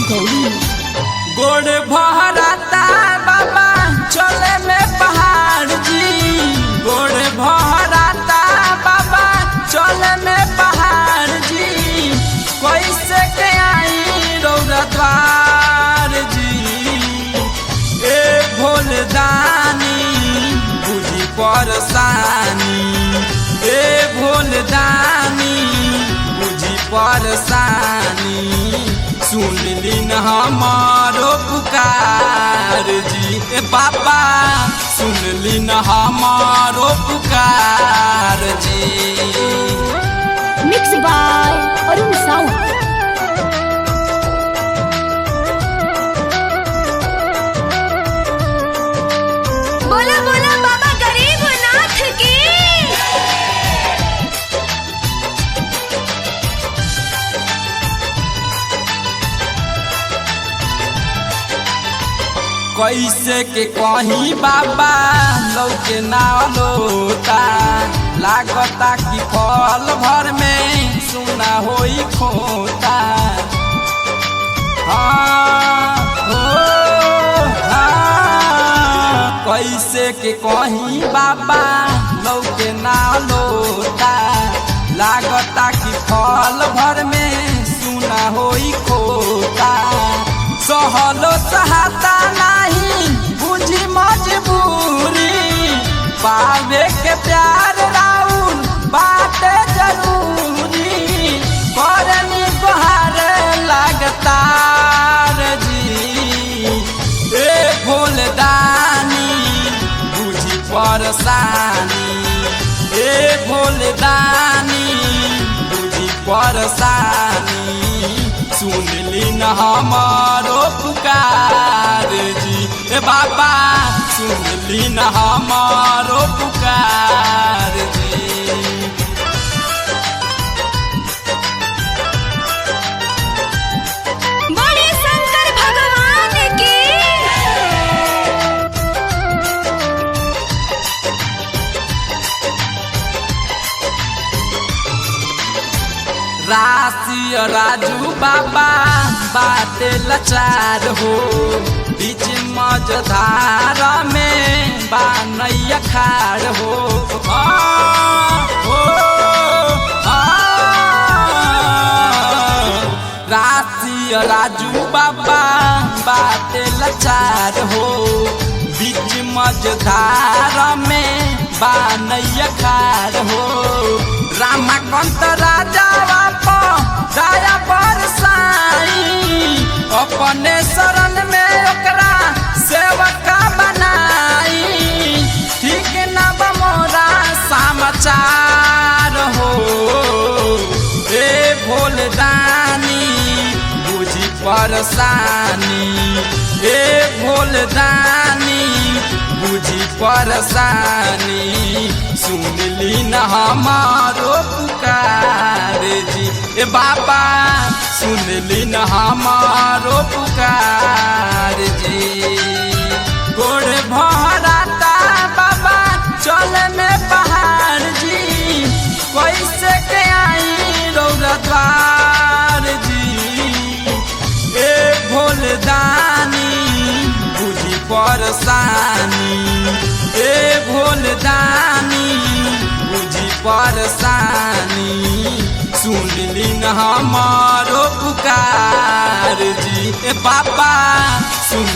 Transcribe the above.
गौरी गोड़ भराता बाबा चले में पहाड़ जी, गोड़ भराता बाबा चले में पहाड़ जी, कैसे के आई रौरा द्वार जी। ए भोलदानी बुझी परेशानी, ए भोलदानी बुझी परेशानी, सुन ली न हमारो पुकार जी। ए बाबा सुन ली न हमारो पुकार जी। Mix by Arun sound. बोला बोला बाबा गरीबनाथ की। कैसे के कहीं बाबा लौके ना लोता, लागता कि फल भर में सुना होई खोता। हाँ हो हाँ, कैसे के कहीं बाबा लौके ना लोता, लागता कि फल भर में सुना होई खोता। सहलो सहाता नहीं बुझी मजबूरी, पावे के प्यार राउर बाटे जरूरी, करनी बहार लगतार जी। ए भोलदानी बुझी परेशानी, ए भोलदानी बुझी परेशानी, सुन ली न हमारो पुकार जी। ए बाबा सुन ली न हमारो पुकार जी। बोले शंकर भगवान की। राशि राजू बाबा बाटे लाचार हो, बीच मझधार में बानैया खाड़ हो। राशि राजू बाबा बाटे लाचार हो, बीच मझधार में बानैया खाड़ हो। रामकांत राजा दया बरसाई, अपने शरण में ओकरा सेवका बनाई, ठीक न मोरा समाचार हो। ए भोलदानी बुझी परेशानी, ए भोलदानी बुझी परेशानी, सुन ली न हमारो पुकार जी। ए बाबा सुन ली न हमारो पुकार जी। गोड़ भराता बाबा चले में पहाड़ जी, कैसे के आई रौरा द्वार जी। ए भोलदानी बुझी परेशानी, ए भोलदानी बुझी परेशानी, सुन ली न हमारो पुकार जी। ए बाबा सुन